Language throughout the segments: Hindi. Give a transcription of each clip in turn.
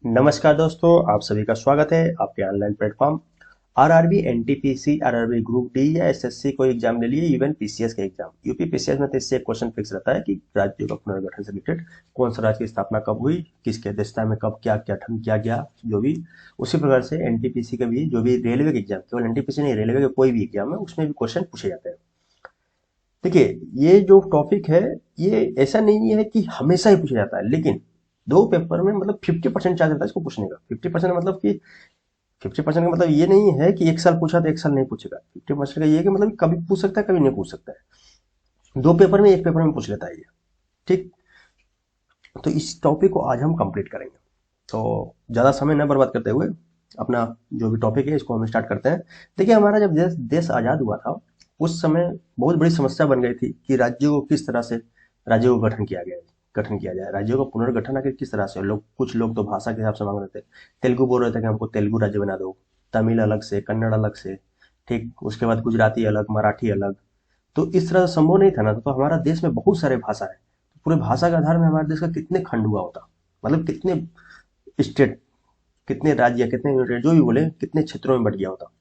नमस्कार दोस्तों, आप सभी का स्वागत है आपके online platform RRB, NTPC, RRB group D या एसएससी कोई एग्जाम ले लिए, इवन पीसीएस का एग्जाम। यूपी पीसीएस में तो इससे एक क्वेश्चन फिक्स रहता है कि राज्यों का पुनर्गठन से रिलेटेड कौन सा राज्य की स्थापना कब हुई, किसके अध्यक्षता में कब क्या क्या गठन किया गया, जो भी। उसी प्रकार से एनटीपीसी का भी, जो भी रेलवे का एग्जाम, केवल एनटीपीसी नहीं, रेलवे का कोई भी एग्जाम है उसमें भी क्वेश्चन पूछे जाते हैं। देखिए, ये जो टॉपिक है, ये ऐसा नहीं है कि हमेशा ही पूछा जाता है, लेकिन दो पेपर में मतलब 50% चांस रहता है इसको पूछने का। 50% मतलब कि 50% का मतलब ये नहीं है कि एक साल पूछा तो एक साल नहीं पूछेगा। 50% का ये है कि मतलब कभी पूछ सकता है, कभी नहीं पूछ सकता है। दो पेपर में, एक पेपर में पूछ लेता है ये। ठीक, तो इस टॉपिक को आज हम कंप्लीट करेंगे। तो ज़्यादा समय न बर्बाद करते हुए अपना जो भी टॉपिक है इसको हम स्टार्ट करते हैं। देखिए, हमारा जब देश आज़ाद हुआ था, उस समय बहुत बड़ी समस्या बन गई थी कि राज्यों को किस तरह से राज्यों को गठन किया जाए, राज्यों का पुनर्गठन आखिर किस तरह से। कुछ लोग तो भाषा के हिसाब से मांग रहे थे। तेलुगु बोल रहे थे कि हमको तेलुगु राज्य बना दो, तमिल अलग से, कन्नड़ अलग से। ठीक, उसके बाद गुजराती अलग, मराठी अलग। तो इस तरह संभव नहीं था ना। तो हमारा देश में बहुत सारे भाषा है, पूरे भाषा के आधार में हमारे देश का कितने खंड हुआ होता, मतलब कितने स्टेट, कितने राज्य, कितने यूनिट, जो भी बोले, कितने क्षेत्रों में बट गया होता।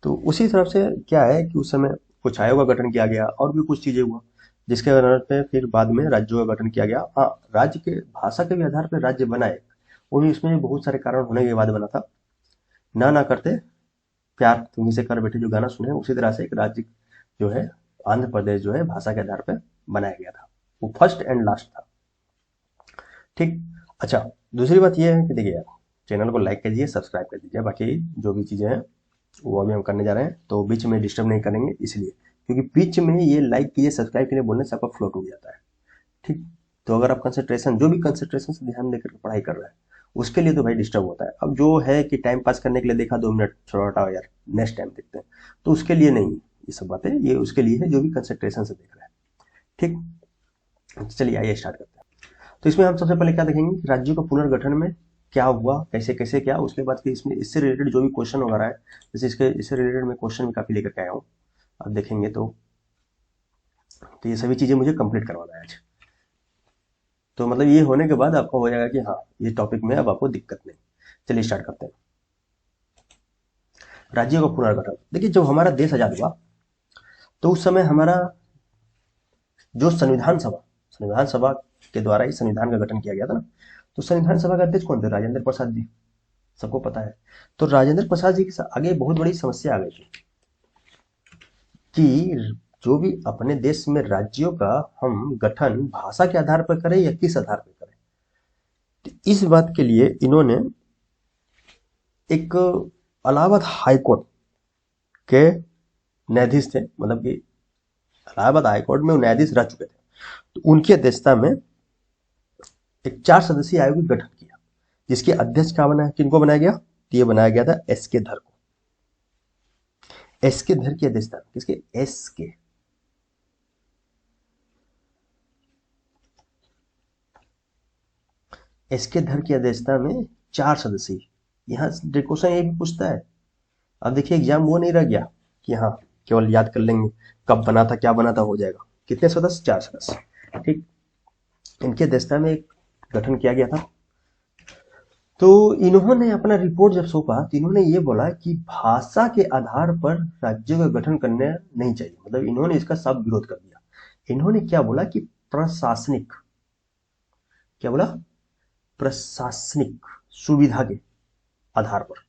तो उसी तरफ से क्या है कि उस समय कुछ आयोग का गठन किया गया और भी कुछ चीजें हुआ, जिसके आधार पे फिर बाद में राज्यों का गठन किया गया। हाँ, राज्य के भाषा के भी आधार पर राज्य बनाए, वो भी इसमें बहुत सारे कारण होने के बाद बना था। ना ना करते प्यार तुम्ही से कर बैठे जो गाना सुने, उसी तरह से एक राज्य जो है, आंध्र प्रदेश जो है, भाषा के आधार पर बनाया गया था। वो फर्स्ट एंड लास्ट था। ठीक। अच्छा, दूसरी बात ये है कि देखिए, चैनल को लाइक कीजिए, सब्सक्राइब कर दीजिए। बाकी जो भी चीज़ें हैं वो अभी हम करने जा रहे हैं, तो बीच में डिस्टर्ब नहीं करेंगे, इसलिए क्योंकि बीच में ये लाइक कीजिए, सब्सक्राइब के लिए बोलने से आपका फ्लो टूट जाता है। ठीक, तो अगर आप कंसंट्रेशन, जो भी कंसंट्रेशन से ध्यान देकर पढ़ाई कर रहे हैं, उसके लिए तो भाई डिस्टर्ब होता है। अब जो है कि टाइम पास करने के लिए देखा 2 मिनट, छोड़ा हटाओ यार, नेक्स्ट टाइम देखते हैं, तो उसके लिए नहीं। ये सब बातें ये उसके लिए है जो भी कंसंट्रेशन से देख रहे हैं। ठीक, चलिए आइए स्टार्ट करते हैं। तो इसमें हम सबसे पहले क्या देखेंगे कि राज्यों का पुनर्गठन में क्या हुआ, कैसे कैसे क्या। उसके बाद फिर इसमें इससे रिलेटेड जो भी क्वेश्चन वगैरह है, जैसे इससे रिलेटेड मैं क्वेश्चन भी काफी लेकर के आया हूँ, अब देखेंगे। तो ये सभी चीजें मुझे कंप्लीट करवाना है आज। तो मतलब ये होने के बाद आपको हो जाएगा कि हाँ, ये टॉपिक में अब आपको दिक्कत नहीं। चलिए स्टार्ट करते हैं। राज्यों का पुनर्गठन। देखिए, जब हमारा देश आजाद हुआ तो उस समय हमारा जो संविधान सभा के द्वारा ही संविधान का गठन किया गया था ना। तो संविधान सभा के अध्यक्ष कौन थे? राजेंद्र प्रसाद जी, सबको पता है। तो राजेंद्र प्रसाद जी के आगे बहुत बड़ी समस्या आ गई थी कि जो भी अपने देश में राज्यों का हम गठन भाषा के आधार पर करें या किस आधार पर करें। तो इस बात के लिए इन्होंने एक इलाहाबाद हाई कोर्ट के न्यायाधीश थे, मतलब कि इलाहाबाद हाई कोर्ट में वो न्यायाधीश रह चुके थे। तो उनकी अध्यक्षता में एक 4 सदस्यीय आयोग का गठन किया, जिसके अध्यक्ष क्या बना, किनको बनाया गया? तो ये बनाया गया था एस के धर को। एस के धर की अध्यक्षता, किसके? एस के धर की अध्यक्षता में 4 सदस्यीय। यहाँ क्वेश्चन ये भी पूछता है। अब देखिए, एग्जाम वो नहीं रह गया कि हाँ केवल याद कर लेंगे कब बना था, क्या बना था, हो जाएगा। कितने सदस्य? 4 सदस्य। ठीक, इनकी अध्यक्षता में एक गठन किया गया था। तो इन्होंने अपना रिपोर्ट जब सौंपा तो इन्होंने ये बोला कि भाषा के आधार पर राज्यों का गठन करना नहीं चाहिए। मतलब इन्होंने इसका साफ विरोध कर दिया। इन्होंने क्या बोला कि प्रशासनिक, क्या बोला? प्रशासनिक सुविधा के आधार पर।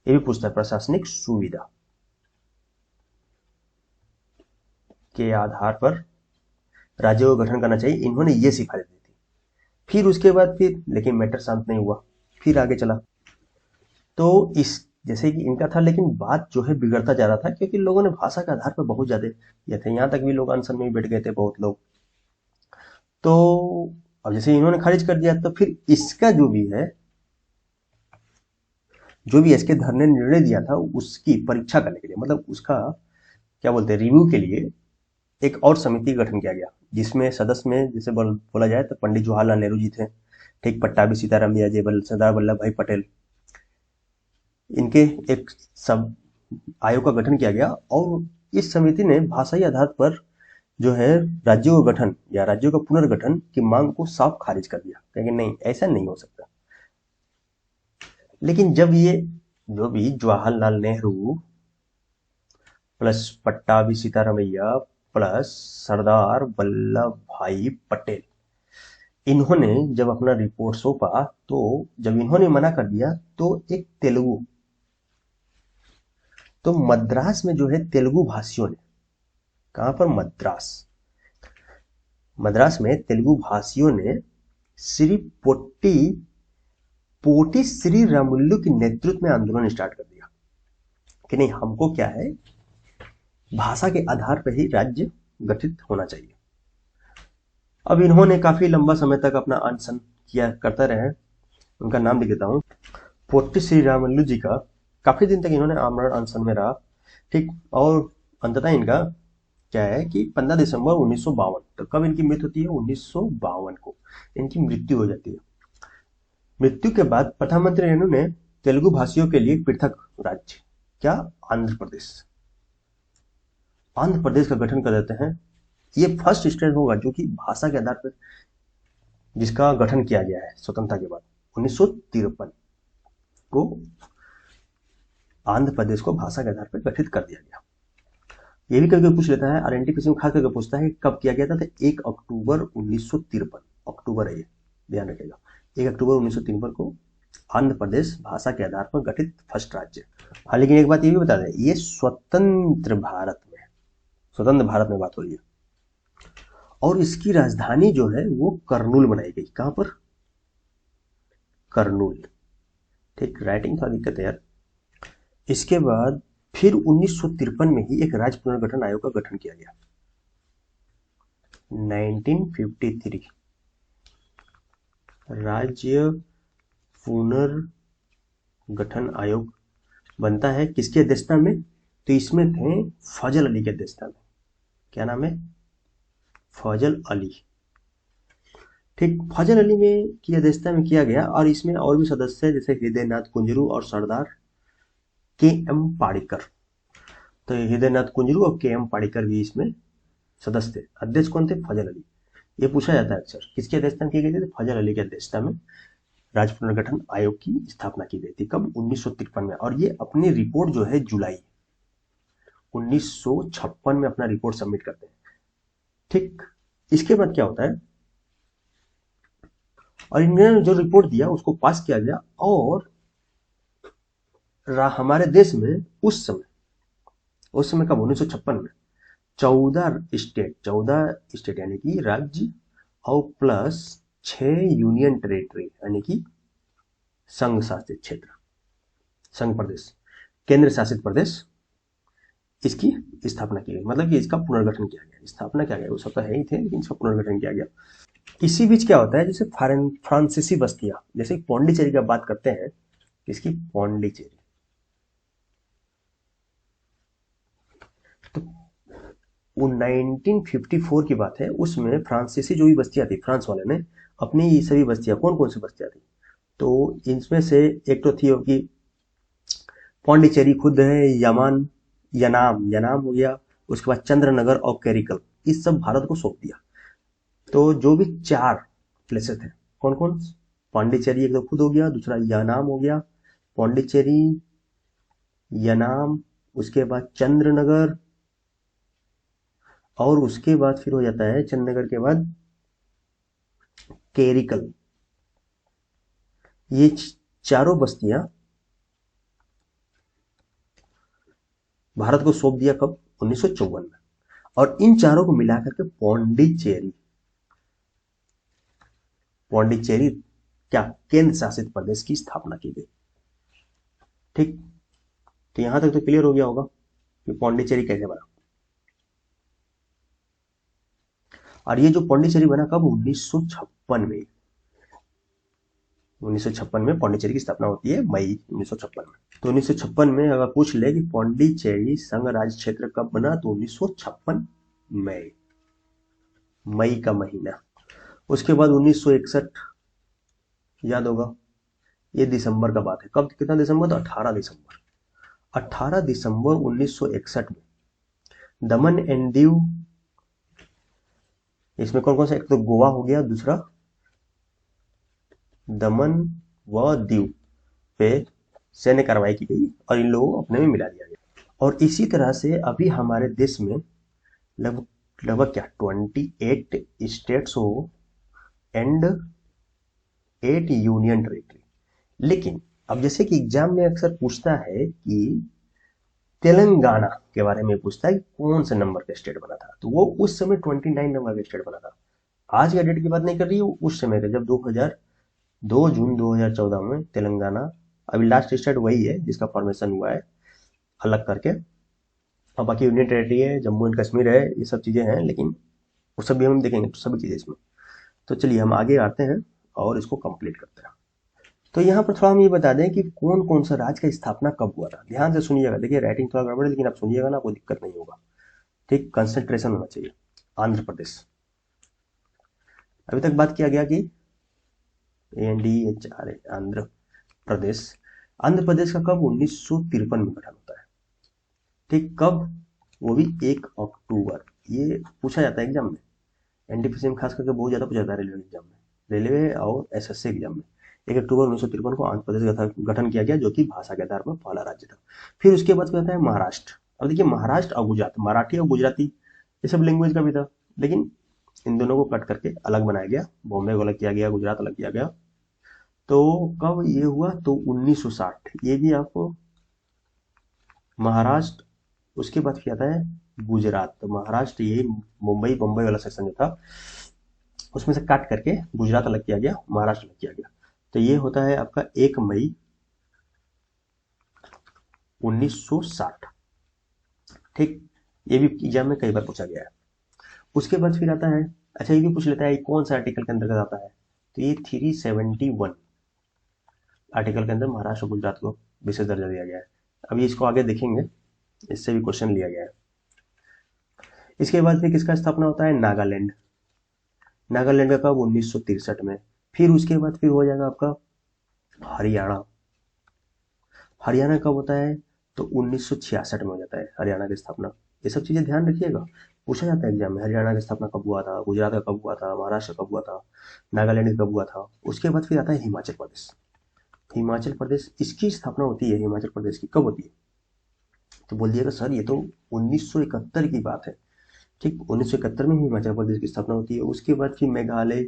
ये भी पूछता है, प्रशासनिक सुविधा के आधार पर राज्यों का गठन करना चाहिए, इन्होंने ये सिफारिश दी थी। फिर उसके बाद फिर लेकिन मैटर शांत नहीं हुआ, फिर आगे चला। तो इस जैसे कि इनका था, लेकिन बात जो है बिगड़ता जा रहा था, क्योंकि लोगों ने भाषा के आधार पर बहुत ज्यादा ये थे। यहाँ तक भी लोग अनशन में ही बैठ गए थे, बहुत लोग। तो अब जैसे इन्होंने खारिज कर दिया, तो फिर इसका जो भी है, जो भी एसके धर ने निर्णय दिया था, उसकी परीक्षा करने के लिए, मतलब उसका क्या बोलते हैं, रिव्यू के लिए एक और समिति का गठन किया गया, जिसमें सदस्य में जैसे बोला जाए तो पंडित जवाहरलाल नेहरू जी थे। ठीक, पट्टाभी सीताराम जय, सरदार वल्लभ भाई पटेल, इनके एक सब आयोग का गठन किया गया। और इस समिति ने भाषाई आधार पर जो है राज्यों का गठन या राज्यों का पुनर्गठन की मांग को साफ खारिज कर दिया, कहेंगे नहीं ऐसा नहीं हो सकता। लेकिन जब ये जो भी जवाहरलाल नेहरू प्लस पट्टाभी सीतारामैया प्लस सरदार वल्लभ भाई पटेल, इन्होंने जब अपना रिपोर्ट सौंपा, तो जब इन्होंने मना कर दिया तो एक तेलुगु, तो मद्रास में जो है तेलुगु भाषियों ने, कहां पर, मद्रास में तेलुगु भाषियों ने श्री पोटी श्री रामुलु के नेतृत्व में आंदोलन स्टार्ट कर दिया कि नहीं, हमको क्या है, भाषा के आधार पर ही राज्य गठित होना चाहिए। अब इन्होंने काफी लंबा समय तक अपना अनशन किया करते रहे। उनका नाम लिख देता हूँ, पोटी श्री रामुलु जी का काफी दिन तक इन्होंने आमरण अनशन में रहा, ठीक। और अंततः इनका क्या है कि 15 दिसंबर 1952, तो कब इनकी मृत्यु होती है, 1952 को इनकी मृत्यु हो जाती है। मृत्यु के बाद प्रधानमंत्री नेहरू ने तेलुगु भाषियों के लिए पृथक राज्य, क्या, आंध्र प्रदेश का गठन कर देते हैं। ये फर्स्ट स्टेट होगा जो कि भाषा के आधार पर जिसका गठन किया गया है स्वतंत्रता के बाद। 1953 को आंध्र प्रदेश को भाषा के आधार पर गठित कर दिया गया। ये भी कभी पूछ लेता है, आरएनटीपीसी में खास करके पूछता है कब किया गया था, तो 1 अक्टूबर 1953, अक्टूबर है ये, ध्यान रखिएगा, 1 अक्टूबर 1953 को आंध्र प्रदेश भाषा के आधार पर गठित फर्स्ट राज्य। हाँ, लेकिन एक बात ये भी बता दें, ये स्वतंत्र भारत में बात हो रही है, और इसकी राजधानी जो है वो करनूल बनाई गई। कहां पर, करनूल, ठीक। राइटिंग थोड़ा दिक्कत है यार। इसके बाद फिर 1953 में ही एक राज्य पुनर्गठन आयोग का गठन किया गया। 1953 राज्य पुनर्गठन आयोग बनता है, किसकी अध्यक्षता में, तो इसमें थे फजल अली की अध्यक्षता में। क्या नाम है, फजल अली, ठीक। फजल अली में की अध्यक्षता में किया गया, और इसमें और भी सदस्य जैसे हृदयनाथ कुंजरू और सरदार के.एम. पाड़िकर, तो हृदयनाथ कुंजरू और के.एम. पाड़िकर भी इसमें सदस्य थे। अध्यक्ष कौन थे, फजल अली। ये पूछा जाता है अक्सर, किसकी अध्यक्षता में की गई थी, तो फजल अली की अध्यक्षता में राज्य पुनर्गठन आयोग की स्थापना की गई थी। कब, 1953 में। और ये अपनी रिपोर्ट जो है जुलाई 1956 में अपना रिपोर्ट सबमिट करते हैं, ठीक। इसके बाद क्या होता है, और इन्होंने जो रिपोर्ट दिया उसको पास किया गया, और हमारे देश में उस समय कब, 1956 में 14 स्टेट यानी कि राज्य और प्लस 6 यूनियन टेरिटरी यानी कि संघ शासित क्षेत्र, संघ प्रदेश, केंद्र शासित प्रदेश, इसकी स्थापना की गई। मतलब कि इसका पुनर्गठन किया गया, स्थापना किया गया, वो सब तो है ही थे, लेकिन इसका पुनर्गठन किया गया। इसी बीच क्या होता है, जैसे फ्रांसीसी बस्तियां, जैसे पौंडीचेरी की बात करते हैं, इसकी पौंडीचेरी, तो 1954 की बात है, उसमें फ्रांसीसी जो भी बस्तियां थी, फ्रांस वाले ने अपनी ये सभी बस्तियां, कौन कौन सी बस्तियां थी, तो इनमें से एक तो थी कि पौंडीचेरी खुद है, यनाम हो गया, उसके बाद चंद्रनगर और कैरिकल, इस सब भारत को सौंप दिया। तो जो भी 4 प्लेसेस थे, कौन कौन, पौंडीचेरी एक तो खुद हो गया, दूसरा यनाम हो गया, पौंडीचेरी, यनाम, उसके बाद चंद्रनगर, और उसके बाद फिर हो जाता है चंद्रनगर के बाद कैरिकल। ये चारों बस्तियां भारत को सौंप दिया कब, 1954 में। और इन चारों को मिलाकर के पौंडीचेरी क्या, केंद्र शासित प्रदेश की स्थापना की गई, ठीक। तो यहां तक तो क्लियर हो गया होगा कि पौंडीचेरी कैसे बना। और ये जो पौंडीचेरी बना कब, 1956 में। 1956 में पौंडीचेरी की स्थापना होती है, मई 1956 में। तो 1956 में अगर पूछ ले कि पौंडीचेरी संघ राज्य क्षेत्र कब बना, तो 1956 मई का महीना। उसके बाद 1961 याद होगा, ये दिसंबर का बात है। कब, कितना दिसंबर, तो 18 दिसंबर 1961 में दमन एंड दीव इसमें कौन कौन सा, एक तो गोवा हो गया, दूसरा दमन व दीव पे सैन्य कार्रवाई की गई और इन लोगों को अपने में मिला दिया गया। और इसी तरह से अभी हमारे देश में लगभग लगभग क्या 28 स्टेट्स हो एंड 8 यूनियन टेरिटरी। लेकिन अब जैसे कि एग्जाम में अक्सर पूछता है कि तेलंगाना के बारे में पूछता है कि कौन से नंबर का स्टेट बना था, तो वो उस समय 29 नंबर का स्टेट बना था। आज का डेट की बात नहीं कर रही है, उस समय का जब 2 जून 2014 में तेलंगाना, अभी लास्ट स्टेट वही है जिसका फॉर्मेशन हुआ है अलग करके, और बाकी यूनियन टेरिटरी है, जम्मू एंड कश्मीर है, ये सब चीज़ें हैं, लेकिन वो सब भी हम देखेंगे, तो सभी चीज़ें इसमें। तो चलिए हम आगे आते हैं और इसको कंप्लीट करते हैं। तो यहाँ पर थोड़ा हम ये बता दें कि कौन कौन सा राज्य का स्थापना कब हुआ था। ध्यान से सुनिएगा, देखिए राइटिंग थोड़ा गड़बड़ है लेकिन आप सुनिएगा ना, कोई दिक्कत नहीं होगा, ठीक, कंसंट्रेशन होना चाहिए। आंध्र प्रदेश, अभी तक बात किया गया कि ANDHRA आंध्र प्रदेश। आंध्र प्रदेश का कब 1953 में गठन होता है, ठीक, कब, वो भी 1 अक्टूबर। ये पूछा जाता है एग्जाम में, एनटीपीसी में खास करके बहुत ज्यादा पूछा जाता है रेलवे एग्जाम में, रेलवे और SSC एग्जाम में। 1 अक्टूबर 1953 को आंध्र प्रदेश का गठन किया गया, जो कि भाषा के आधार पर पहला राज्य था। फिर उसके बाद क्या होता है महाराष्ट्र। अब देखिए महाराष्ट्र और गुजरात, मराठी और गुजराती ये सब लैंग्वेज का भी था, लेकिन इन दोनों को कट करके अलग बनाया गया, बॉम्बे को अलग किया गया, गुजरात अलग किया गया। तो कब ये हुआ, तो 1960, ये भी आपको महाराष्ट्र, उसके बाद क्या आता है गुजरात। तो महाराष्ट्र ये मुंबई बम्बई वाला सेक्शन जो था उसमें से काट करके गुजरात अलग किया गया, महाराष्ट्र अलग किया गया। तो ये होता है आपका 1 मई 1960, ठीक, ये भी एग्जाम में कई बार पूछा गया है। उसके बाद फिर आता है, अच्छा ये भी पूछ लेता है कौन सा आर्टिकल के अंतर्गत आता है, तो ये 371 आर्टिकल के अंदर महाराष्ट्र और गुजरात को विशेष दर्जा दिया गया है। अभी इसको आगे देखेंगे, इससे भी क्वेश्चन लिया गया है। इसके बाद फिर किसका स्थापना होता है, नागालैंड। नागालैंड का कब, 1963 में। फिर उसके बाद फिर हो जाएगा आपका हरियाणा। हरियाणा कब होता है, तो 1966 में हो जाता है हरियाणा की स्थापना। ये सब चीजें ध्यान रखिएगा, पूछा जाता है एग्जाम में, हरियाणा की स्थापना कब हुआ था, गुजरात का कब हुआ था, महाराष्ट्र कब हुआ था, नागालैंड कब हुआ था। उसके बाद फिर आता है हिमाचल प्रदेश। हिमाचल प्रदेश, इसकी स्थापना होती है हिमाचल प्रदेश की, कब होती है, तो बोल दिएगा सर ये तो 1971 की बात है, ठीक, 1971 में हिमाचल प्रदेश की स्थापना होती है। उसके बाद फिर मेघालय,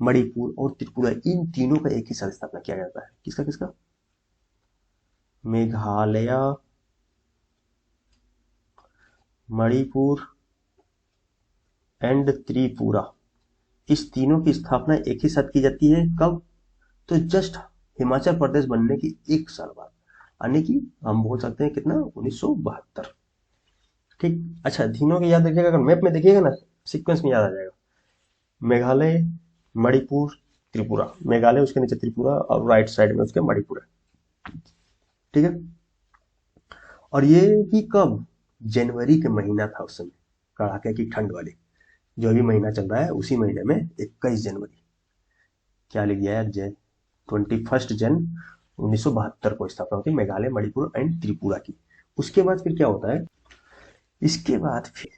मणिपुर और त्रिपुरा, इन तीनों का एक ही साथ स्थापना किया जाता है। किसका किसका, मेघालय, मणिपुर एंड त्रिपुरा, इस तीनों की स्थापना एक ही साथ की जाती है। कब, तो जस्ट हिमाचल प्रदेश बनने की 1 साल बाद, यानी कि हम बोल सकते हैं कितना, 1972, ठीक। अच्छा तीनों की याद रखिएगा, अगर मैप में देखिएगा ना सीक्वेंस में याद आ जाएगा, मेघालय, मणिपुर, त्रिपुरा, मेघालय उसके नीचे त्रिपुरा और राइट साइड में उसके मणिपुर है, ठीक है। और ये भी कब, जनवरी के महीना था उस समय, कड़ाके की ठंड वाली, जो अभी महीना चल रहा है उसी महीने में 21 जनवरी, क्या लिख दिया है, 21 जन 1972 को स्थापना होती है मेघालय, मणिपुर एंड त्रिपुरा की। उसके बाद फिर क्या होता है, इसके बाद फिर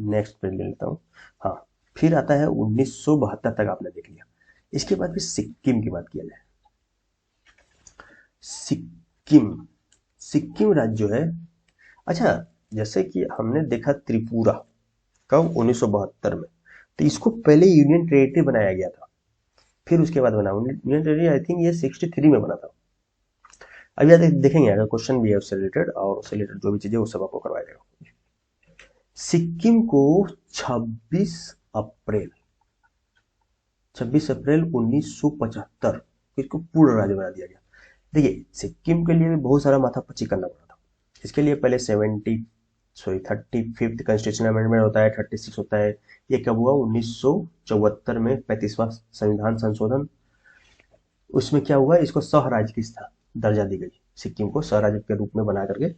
नेक्स्ट पे ले लेता हूँ, हाँ, फिर आता है 1972 तक आपने देख लिया। इसके बाद फिर सिक्किम की बात किया जाए। सिक्किम, सिक्किम राज्य जो है, अच्छा जैसे कि हमने देखा त्रिपुरा कब, 1972 में, तो इसको पहले यूनियन टेरिटरी बनाया गया था, फिर उसके बाद बना यूनियन टेरिटरी, आई थिंक ये 63 में बना था। अभी याद देखेंगे, अगर क्वेश्चन भी है उससे रिलेटेड, और उससे रिलेटेड जो भी चीजें वो सब आपको करवाया जाएगा। सिक्किम को 26 अप्रैल 1975 इसको पूर्ण राज्य बना दिया गया। देखिए सिक्किम के लिए भी बहुत सारा माथापच्ची करना पड़ा था। इसके लिए पहले 35th कॉन्स्टिट्यूशन अमेंडमेंट होता है, 36 होता है। ये कब हुआ, 1974 में 35वां संविधान संशोधन। उसमें क्या हुआ, इसको सह राज्य की दर्जा दी गई, सिक्किम को सह राज्य के रूप में बना करके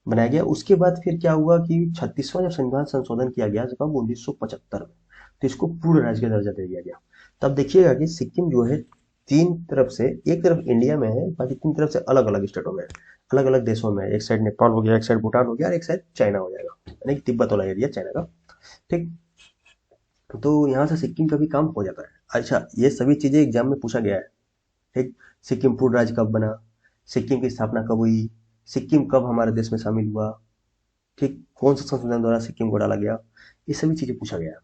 बनाया गया। उसके बाद फिर क्या हुआ कि 36वां जब संविधान संशोधन किया गया कब, 1975 में, तो इसको पूर्ण राज्य का दर्जा दे दिया गया। तब देखिएगा कि सिक्किम जो है 3 तरफ से, एक तरफ इंडिया में है, बाकी 3 तरफ से अलग अलग स्टेटों में है, अलग अलग देशों में, एक साइड नेपाल हो गया, एक साइड भूटान हो गया और एक साइड चाइना हो जाएगा, यानी कि तिब्बत वाला एरिया चाइना का, ठीक। तो यहाँ से सिक्किम का भी काम हो जाता है। अच्छा, ये सभी चीजें एग्जाम में पूछा गया है। ठीक, सिक्किम पूर्ण राज्य कब बना, सिक्किम की स्थापना कब हुई, सिक्किम कब हमारे देश में शामिल हुआ, ठीक, कौन सा संशोधन द्वारा सिक्किम को डाला गया, ये सभी चीजें पूछा गया है।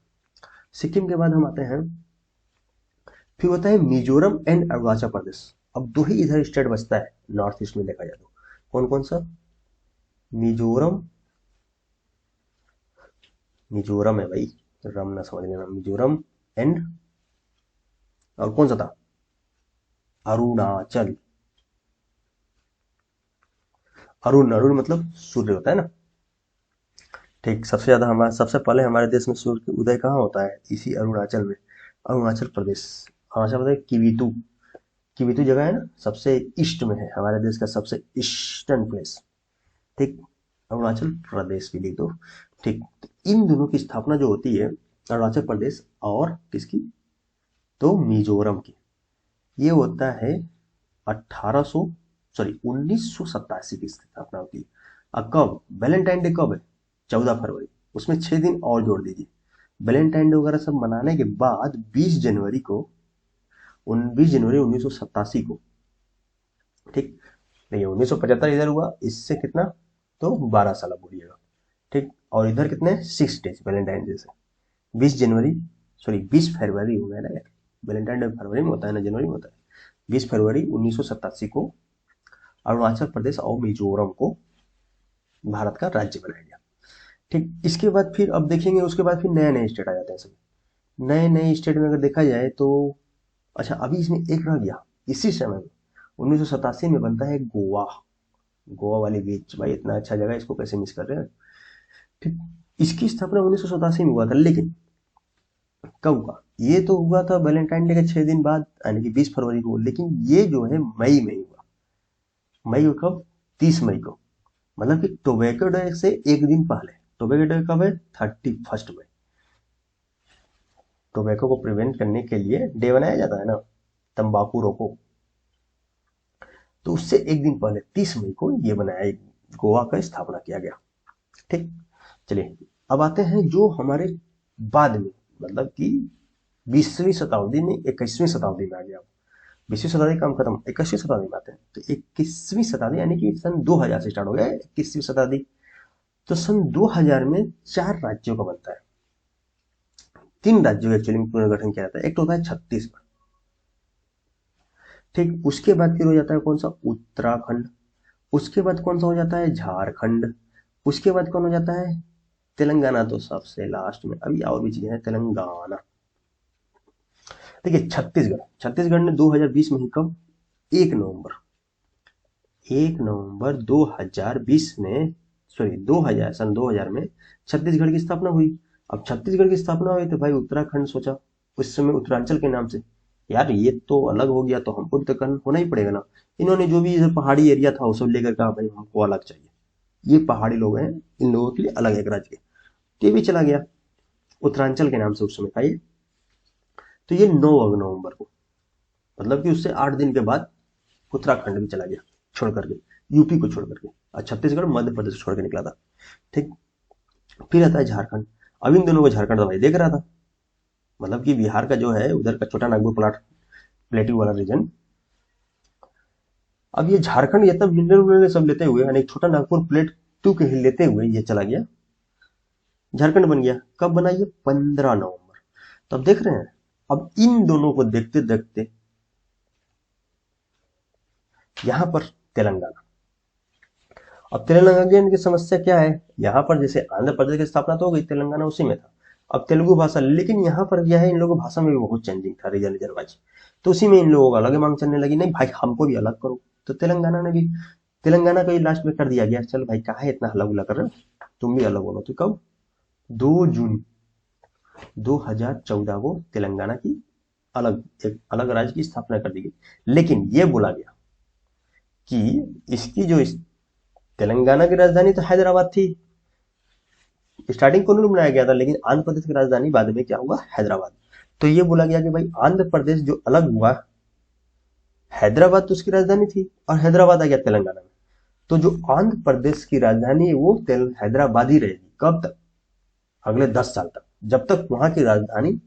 सिक्किम के बाद हम आते हैं, फिर होता है मिजोरम एंड अरुणाचल प्रदेश। अब दो ही इधर स्टेट बचता है नॉर्थ ईस्ट में देखा जाए तो, कौन कौन सा, मिजोरम, मिजोरम है भाई, रम ना समझ लेना, मिजोरम एंड, और कौन सा था, अरुणाचल। अरुण, अरुण मतलब सूर्य होता है ना। ठीक, सबसे ज्यादा हमारा, सबसे पहले हमारे देश में सूर्य का उदय कहाँ होता है, इसी अरुणाचल में, अरुणाचल प्रदेश। अरुणाचल प्रदेश किवितु, किवितु जगह है ना, सबसे ईस्ट में है हमारे देश का, सबसे ईस्टर्न प्लेस। ठीक, अरुणाचल प्रदेश भी लिख दो। ठीक, तो इन दोनों की स्थापना जो होती है, अरुणाचल प्रदेश और किसकी, तो मिजोरम की, ये होता है 1800, सॉरी 1987 की स्थापना होती है। अब कब, वैलेंटाइन डे कब है, 14 फरवरी, उसमें 6 दिन और जोड़ दीजिए। वैलेंटाइन डे वगैरह सब मनाने के बाद 20 जनवरी को, 20 जनवरी 1987 को, ठीक, नहीं 1975 इधर हुआ, इससे कितना, तो 12 साल अब बोलिएगा। ठीक, और इधर कितने 6 डेज वैलेंटाइन डे से, 20 जनवरी, सॉरी 20 फरवरी हो गया ना यार, वैलेंटाइन डे फरवरी में होता है ना, जनवरी में होता है। 20 फरवरी 1987 को अरुणाचल प्रदेश और मिजोरम को भारत का राज्य बनाया गया। ठीक, इसके बाद फिर अब देखेंगे, उसके बाद फिर नए नए स्टेट आ जाते हैं सभी। नए नए स्टेट में अगर देखा जाए तो, अच्छा अभी इसमें एक रह गया, इसी समय में 1987 में बनता है गोवा। गोवा वाली बीच भाई, इतना अच्छा जगह है, इसको कैसे मिस कर रहे हैं। ठीक, इसकी स्थापना 1987 में हुआ था, लेकिन कब हुआ, ये तो हुआ था वैलेंटाइन डे के 6 दिन बाद, यानी कि 20 फरवरी को, लेकिन ये जो है मई में हुआ। मई को कब, 30 मई को, मतलब कि टोबैको डे से एक दिन पहले। टोबैको डे कब है, 31 मई। टोबैको को प्रिवेंट करने के लिए डे बनाया जाता है ना, तंबाकू रोको, तो उससे एक दिन पहले 30 मई को ये बनाया, गोवा का स्थापना किया गया। ठीक, चलिए अब आते हैं जो हमारे बाद में, मतलब कि 20वीं शताब्दी में, 21वीं शताब्दी में आ गया। 20वीं शताब्दी काम खत्म, 21वीं शताब्दी में आते हैं, तो 21वीं शताब्दी यानी कि सन 2000 से स्टार्ट हो गया 21वीं शताब्दी। तो सन 2000 में 4 राज्यों का बनता है, 3 राज्यों का एक्चुअली में पुनर्गठन किया जाता है। एक तो होता है छत्तीसगढ़, ठीक, उसके बाद फिर हो जाता है कौन सा, उत्तराखंड, उसके बाद कौन सा हो जाता है, झारखंड, उसके बाद कौन हो जाता है, तेलंगाना, तो सबसे लास्ट में, अभी और भी चीजें हैं, तेलंगाना। देखिए छत्तीसगढ़, छत्तीसगढ़ ने 2020 में ही, कब, 1 नवंबर, 1 नवंबर 2020 में, सॉरी 2000, सन 2000 में छत्तीसगढ़ की स्थापना हुई। अब छत्तीसगढ़ की स्थापना हुई तो भाई उत्तराखंड सोचा, उस समय उत्तरांचल के नाम से, यार ये तो अलग हो गया, तो हमको भी तो होना ही पड़ेगा ना। इन्होंने जो भी इधर पहाड़ी एरिया था वो सब लेकर कहा भाई हमको अलग चाहिए, ये पहाड़ी लोग हैं, इन लोगों के लिए अलग एक राज्य, तो ये भी चला गया उत्तरांचल के नाम से उस समय था ये। तो ये 9 नवंबर को, मतलब कि उससे 8 दिन के बाद उत्तराखंड भी चला गया, छोड़ करके, यूपी को छोड़ करके, और छत्तीसगढ़ मध्य प्रदेश छोड़ के निकला था। ठीक, फिर आता है झारखंड। अब इन दोनों को झारखंड तो भाई देख रहा था, मतलब कि बिहार का जो है उधर का छोटा नागपुर प्लेट्यू वाला रीजन। अब ये झारखंड ये तब मिनरल सब लेते हुए, यानी छोटा नागपुर प्लेट्यू के लेते हुए ये चला गया, झारखंड बन गया। कब बना ये, 15 नवंबर। तो अब देख रहे हैं, अब इन दोनों को देखते देखते यहां पर तेलंगाना। अब तेलंगाना की समस्या क्या है, यहाँ पर जैसे आंध्र प्रदेश की स्थापना तो हो गई, तेलंगाना उसी में था। अब तेलुगु भाषा, लेकिन यहाँ पर क्या है, इन लोगों भाषा में भी बहुत चेंजिंग था, रीजन रीजन वाइज, तो उसी में इन लोगों को अलग मांग चलने लगी, नहीं भाई हमको भी अलग करो। तो तेलंगाना ने भी, तेलंगाना को लास्ट में कर दिया गया, चल भाई कहा इतना हल्ला गुल्ला कर रहे हो, तुम भी अलग बोलो। तो कब, 2 जून 2014 को तेलंगाना की अलग, एक अलग राज्य की स्थापना कर दी गई। लेकिन ये बोला गया कि इसकी जो तेलंगाना की राजधानी तो हैदराबाद थी, स्टार्टिंग को नहीं बनाया गया था, लेकिन आंध्र प्रदेश की राजधानी बाद में क्या हुआ, हैदराबाद। तो ये बोला गया कि भाई आंध्र प्रदेश जो अलग हुआ, हैदराबाद तो उसकी राजधानी थी, और हैदराबाद आ गया तेलंगाना में, तो जो आंध्र प्रदेश की राजधानी है वो हैदराबाद ही रहेगी। कब तक, अगले 10 साल तक, जब तक वहां की राजधानी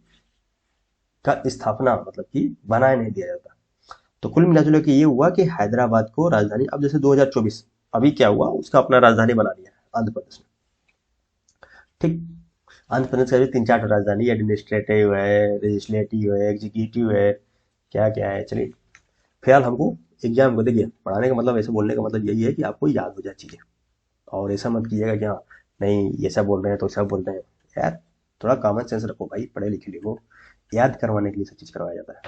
का स्थापना मतलब कि बनाए नहीं दिया जाता। तो कुल मिला जुला के ये हुआ कि हैदराबाद को राजधानी, अब जैसे 2024 अभी क्या हुआ, उसका अपना राजधानी बना लिया है आंध्र प्रदेश ने। ठीक, आंध्र प्रदेश का भी 3-4 राजधानी, एडमिनिस्ट्रेटिव है, लेजिस्लेटिव है, एग्जीक्यूटिव है, क्या क्या है। चलिए फिलहाल हमको एग्जाम को देखिए, पढ़ाने का मतलब, ऐसे बोलने का मतलब यही है कि आपको याद हो जाए चीजें, और ऐसा मत कीजिएगा कि हाँ नहीं ये सब बोल रहे हैं तो सब बोल रहे हैं। यार थोड़ा कॉमन सेंस रखो भाई, पढ़े लिखे लोगो, याद करवाने के लिए सब चीज करवाया जाता है।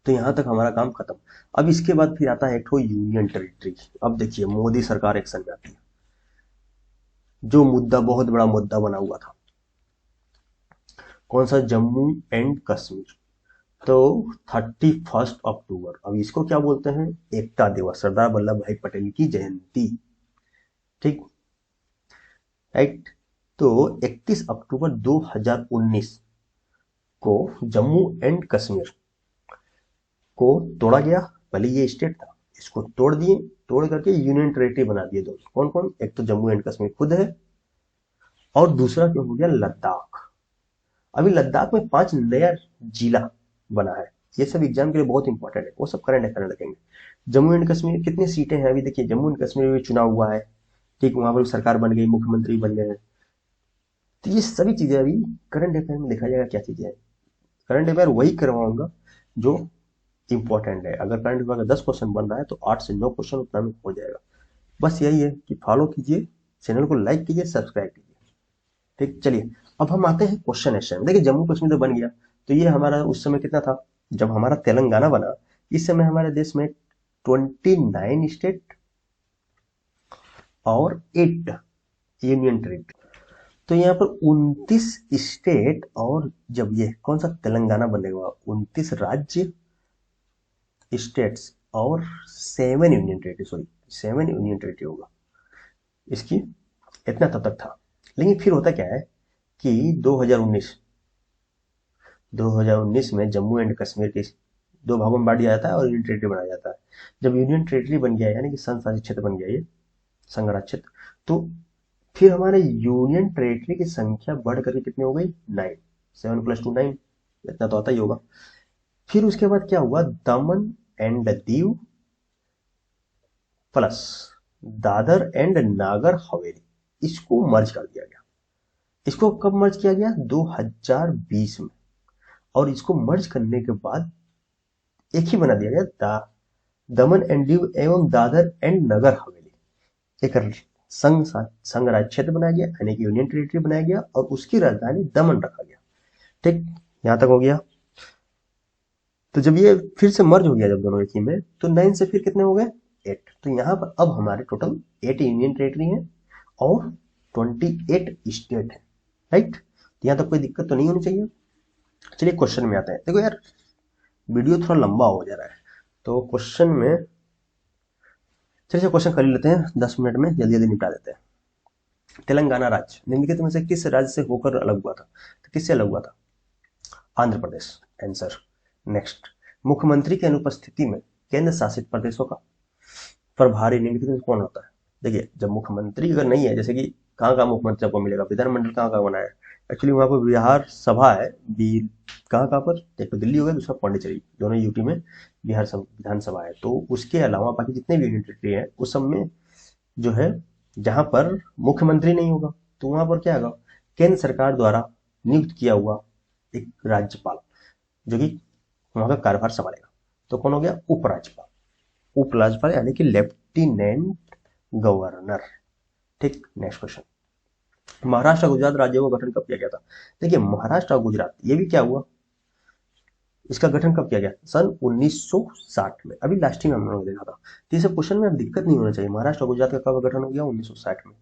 तो यहाँ तक हमारा काम खत्म। अब इसके बाद फिर आता है एक ठो यूनियन टेरिटरी। अब देखिए मोदी सरकार एक्शन में आती है। जो मुद्दा बहुत बड़ा मुद्दा बना हुआ था, कौन सा, जम्मू एंड कश्मीर। तो 31 अक्टूबर, अब इसको क्या बोलते हैं, एकता दिवस, सरदार वल्लभ भाई पटेल की जयंती। ठीक, राइट। तो 31 अक्टूबर 2019 को जम्मू एंड कश्मीर को तोड़ा गया। पहले ये स्टेट था, इसको तोड़ दिए, तोड़ करके यूनियन टेरिटरी बना दिए दो। कौन कौन, एक तो जम्मू एंड कश्मीर खुद है, और दूसरा क्या हो गया, लद्दाख। अभी लद्दाख में 5 नया जिला बना है। ये सब एग्जाम के लिए बहुत इंपॉर्टेंट है, वो सब करंट अफेयर रखेंगे। जम्मू एंड कश्मीर कितनी सीटें हैं, अभी देखिए जम्मू एंड कश्मीर में चुनाव हुआ है। ठीक, वहां पर सरकार बन गई, मुख्यमंत्री बन गए हैं। तो ये सभी चीजें अभी करंट अफेयर में देखा जाएगा क्या चीजें हैं। करंट अफेयर वही करवाऊंगा जो इंपॉर्टेंट है। अगर करंट अफेयर का 10 क्वेश्चन बन रहा है तो 8 से 9 क्वेश्चन उतना में हो जाएगा। बस यही है कि फॉलो कीजिए, चैनल को लाइक कीजिए, सब्सक्राइब कीजिए। ठीक, चलिए अब हम आते हैं क्वेश्चन एशन। देखिए जम्मू कश्मीर तो बन गया, तो ये हमारा उस समय कितना था, जब हमारा तेलंगाना बना, इस समय हमारे देश में 29 स्टेट और 8 यूनियन टेरिटरी। तो यहाँ पर 29 स्टेट, और जब ये कौन सा तेलंगाना बनेगा, 29 राज्य, स्टेट्स और 7 union territory, sorry 7 union territory होगा इसकी। इतना तब तक था। लेकिन फिर होता क्या है कि 2019 में जम्मू एंड कश्मीर के 2 भागों में बांट दिया जाता है और यूनियन टेरिटरी बनाया जाता है। जब यूनियन टेरिटरी बन गया, यानी कि संघ शासित क्षेत्र बन गया, ये संघ राज्य क्षेत्र, तो फिर हमारे यूनियन टेरिटरी की संख्या बढ़ करके कितनी हो गई, 9। 7 + 2 9, इतना तो आता ही होगा। फिर उसके बाद क्या हुआ, दमन and Diu plus Dadar and Nagar Haveli, इसको मर्ज कर दिया गया। इसको कब मर्ज किया गया, 2020 में। और इसको मर्ज करने के बाद एक ही बना दिया गया, दमन एंड दीव एवं दादर एंड नगर हवेली। एक संघ राज्य क्षेत्र बनाया गया, यानी कि यूनियन टेरिटरी बनाया गया, और उसकी राजधानी दमन रखा गया। ठीक, यहां तक हो गया। तो जब ये फिर से मर्ज हो गया, जब दोनों एक ही में, तो 9 से फिर कितने हो गए, 8। तो यहाँ पर अब हमारे टोटल 8 यूनियन टेरिटरी हैं और 28 स्टेट है। राइट, यहाँ तक कोई दिक्कत तो नहीं होनी चाहिए। चलिए क्वेश्चन में आते हैं। देखो यार वीडियो थोड़ा लंबा हो जा रहा है, तो क्वेश्चन में, चलिए क्वेश्चन कर लेते हैं 10 मिनट में, जल्दी जल्दी निपटा देते हैं। तेलंगाना राज्य निम्नलिखित में से किस राज्य से होकर अलग हुआ था, तो किससे अलग हुआ था, आंध्र प्रदेश, आंसर। नेक्स्ट, मुख्यमंत्री की अनुपस्थिति में केंद्र शासित प्रदेशों का प्रभारी निम्नलिखित में कौन होता है। देखिए जब मुख्यमंत्री अगर नहीं है, जैसे कि कहाँ कहाँ मुख्यमंत्री आपको मिलेगा, विधानमंडल कहाँ कहाँ बना है, एक्चुअली वहाँ पर बिहार सभा है, कहाँ कहाँ पर, एक तो दिल्ली हो गया, दूसरा पौंडीचेरी, दोनों यूटी में बिहार विधानसभा है। तो उसके अलावा बाकी जितने भी यूनियन टेरिटरी है उस सब में जो है, जहां पर मुख्यमंत्री नहीं होगा, तो वहां पर क्या होगा, केंद्र सरकार द्वारा नियुक्त किया हुआ एक राज्यपाल, जो कि वहां का कार्यभार संभालेगा। तो कौन हो गया, उपराज्यपाल। उपराज्यपाल यानी कि लेफ्टिनेंट गवर्नर। ठीक, नेक्स्ट क्वेश्चन, महाराष्ट्र और गुजरात राज्यों का गठन कब किया गया था। देखिए महाराष्ट्र और गुजरात, ये भी क्या हुआ, इसका गठन कब किया गया, सन 1960 में। अभी लास्ट में हम लोगों ने देखा था। तो ये सब क्वेश्चन में दिक्कत नहीं होना चाहिए। महाराष्ट्र और गुजरात का कब गठन हो गया, 1960 में।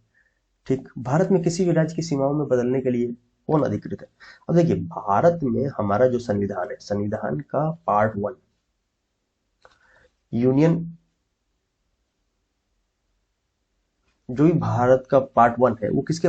ठीक, भारत में किसी भी राज्य की सीमाओं में बदलने के लिए कौन अधिकृत है। अब देखिए भारत में हमारा जो संविधान है, संविधान का पार्ट 1 यूनियन, जो भी भारत का पार्ट 1 है वो किसके